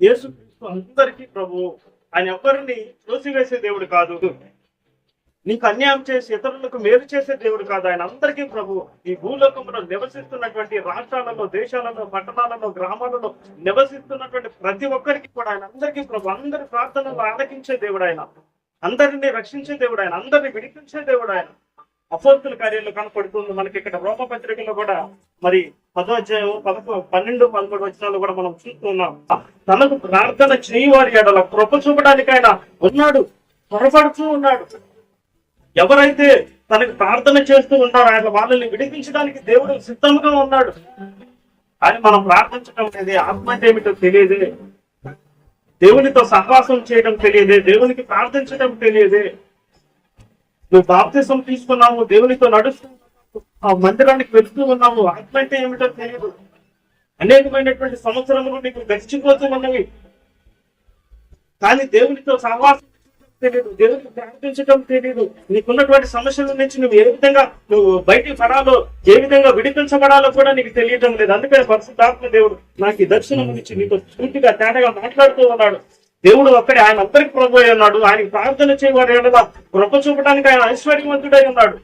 యేసుక్రీస్తు అందరికీ ప్రభు. ఆయన ఎవరిని త్రోసివేసే దేవుడు కాదు, నీకు అన్యాయం చేసి ఇతరులకు మేలు చేసే దేవుడు కాదు. ఆయన అందరికీ ప్రభు. ఈ భూలోకంలో నివసిస్తున్నటువంటి రాష్ట్రాలలో, దేశాలలో, పట్టణాలలో, గ్రామాలలో నివసిస్తున్నటువంటి ప్రతి ఒక్కరికి కూడా ఆయన అందరికీ ప్రభు. అందరి ప్రార్థనలు ఆలకించే దేవుడు ఆయన, అందరినీ రక్షించే దేవుడు ఆయన, అందరినీ విడిపించే దేవుడు ఆయన. అపోస్తుల కార్యాలు కనపడుతుంది మనకి. ఇక్కడ రోమ పత్రికలో కూడా మరి 10వ అధ్యాయం 12, 13 వచనాలు కూడా మనం చూస్తున్నాం. తనకు ప్రార్థన చేయవారి ఎడల కృప చూపడానికి ఆయన ఉన్నాడు, త్వరపడుతూ ఉన్నాడు. ఎవరైతే తనకు ప్రార్థన చేస్తూ ఉన్నారో ఆయన వాళ్ళని విడిపించడానికి దేవుడు సిద్ధంగా ఉన్నాడు. అని మనం ప్రార్థించడం అనేది ఆత్మ అంటే ఏమిటో తెలియదే, దేవునితో సహవాసం చేయడం తెలియదే, దేవునికి ప్రార్థించడం తెలియదే. నువ్వు బాప్తిసం తీసుకున్నావు, దేవునితో నడుస్తున్నావు, ఆ మందిరానికి వెళ్తూ ఉన్నావు, ఆత్మ అంటే ఏమిటో తెలియదు. అనేకమైనటువంటి సంవత్సరములు నీకు గడిచిపోతూ ఉన్నవి, కానీ దేవునితో సహవాసం తెలియదు, దేవునికి ప్రార్థించడం తెలియదు. నీకున్నటువంటి సమస్యల నుంచి నువ్వు ఏ విధంగా బయటికి పడాలో, ఏ విధంగా విడిపించబడాలో కూడా నీకు తెలియటం లేదు. అందుకని పరిశుద్ధాత్మ దేవుడు నాకు ఈ దర్శనం నుంచి నీతో పూర్తిగా తేటగా మాట్లాడుతూ ఉన్నాడు. దేవుడు ఒక్కడే, ఆయన అందరికి ప్రభు అయి ఉన్నాడు. ఆయన ప్రార్థన చేయవారు కృప చూపడానికి ఆయన ఐశ్వర్యవంతుడై ఉన్నాడు.